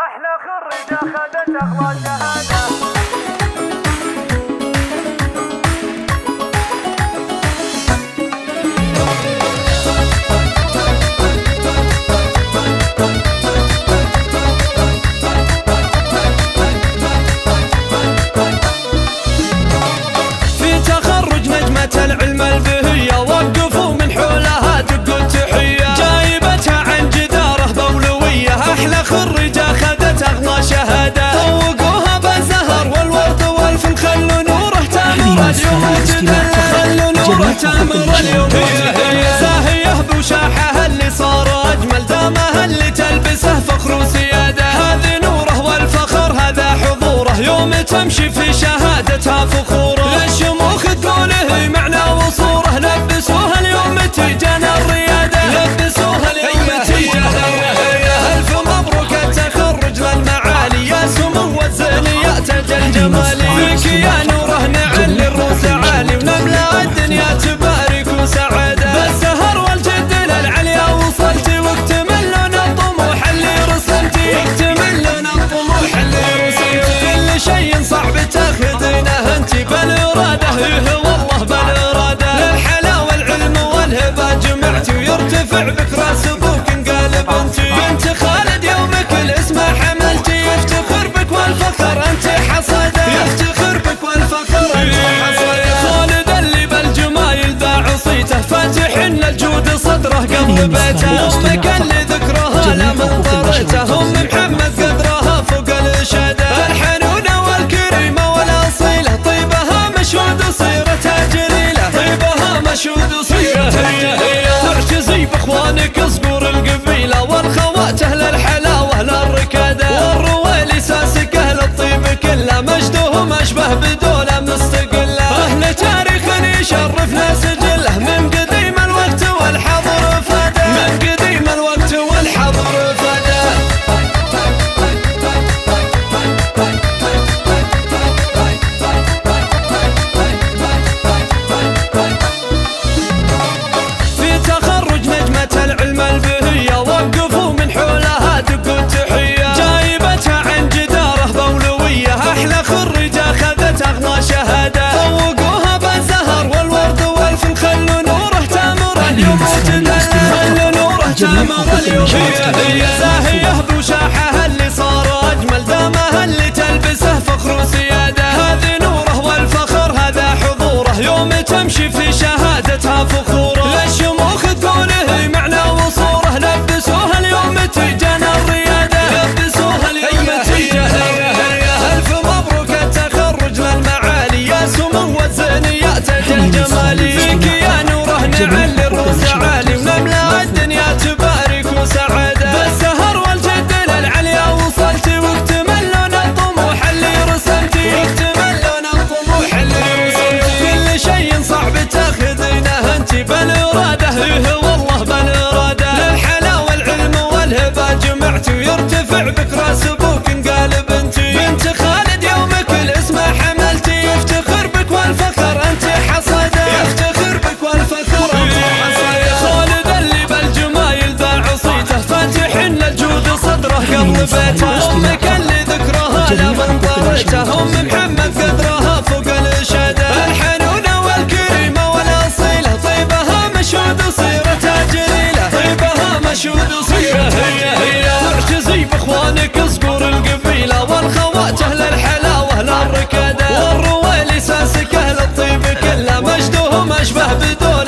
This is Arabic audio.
أحلى خريجة خذت أغلى شهادة. في تخرج نجمة العلم البهية وقفوا من حولها دقوا التحية، جايبتها عن جدارة بولوية. أحلى خريجة خذت أغلى شهادة، طوقوها بالزهر والورد والفل، خلوا نوره تامر اليوم تدلل، خلوا نوره تامر اليوم. هي زاهية بوشاحها اللي صار أجمل، دامها اللي تلبسه فخر وسيادة. هذه نوره والفخر هذا حضوره، يوم تمشي في شهادتها فخوره. للشموخ تقوله معنى وصوره، لبسوها اليوم تيجانا الريادة، لبسوها اليوم تيجانا الريادة. ألف مبروك التخرج للمعالي، يا سمو الزينيات تاج الجمال. فيك يا نوره نعلي الروس عالي، ونملا الدنيا تبارك وسعادة. بالسهر والجد للعليا وصلتي، واكتمل لنا الطموح اللي رسمتي، واكتمل لنا الطموح اللي رسمتي. كل شيء صعب تاخذينه انتي بالإرادة، إيه والله بالإرادة. للحلا والعلم والهبة جمعتي، ويرتفع بك راس ابوك انقلب انتي. بنت خالد يومك الاسم حملتي، يفتخر بك والفخر انت حصده، يفتخر بك والفخر انت حصده. خالد اللي بالجمايل ذا عصيته، فاتح ان الجود صدره قبل بيته. امك اللي ذكرها لا من طريته، ام محمد قدرها فوق الاشاده. الحنونه والكريمه والاصيله، طيبها مشهود وصيرتها جليله، طيبها مشهود وصيرتها جليله. تعتزي باخوانك صقور القبيله، والخوات اهل الحلاوه للركاده. والرويلي ساسك اهل الطيب كله، مجدهم اشبه بدوله مستقله. اهل تاريخ يشرفنا سجله، من قديم الوقت والحضر فاده، من قديم الوقت والحضر فاده. في تخرج نجمة العلم البهية، وقفوا من حولها دقوا التحية، جايبتها عن جدارة بولوية. أحلى خريجة خذت أغلى شهادة، طوقوها بالزهر والورد والفل، خلوا نوره تامر اليوم تدلل، خلوا نوره تامر اليوم. هي زاهية بوشاحها اللي صار أجمل، دامها اللي تلبسه فخر وسيادة. هذه نوره والفخر هذا حضوره، يوم تمشي في شهادتها فخوره. للشموخ تقوله معنى وصوره، لبسوها اليوم تيجانا الريادة، لبسوها اليوم تيجانا الريادة. ألف مبروك التخرج للمعالي، يا سمو الزينيات تاج الجمال. فيك يا نوره نعلي الروس عالي، ونملا الدنيا تبارك وسعادة. بالسهر والجد للعليا وصلتي، واكتمل لنا الطموح اللي رسمتي، واكتمل لنا الطموح اللي رسمتي. كل شيء صعب تاخذينه انتي بالإرادة، إيه والله بالإرادة. للحلا والعلم والهبة جمعتي، ويرتفع بك راس ابوك انقلب انتي. بنت خالد يومك الاسم حملتي، يفتخر بك والفخر انت حصده، يفتخر بك والفخر انت حصده. خالد اللي بالجمايل ذا عصيته، فاتح ان الجود صدره قبل بيته. امك اللي ذكرها لا من طريته، ام محمد قدرها فوق الاشاده. الحنونه والكريمه والاصيله، طيبها مشهود وصيرتها جليله، طيبها مشهود وصيرتها جليله. تعتزي باخوانك صقور القبيله، والخوات اهل الحلاوه للركاده. والرويلي ساسك اهل الطيب كله، مجدهم اشبه بدوله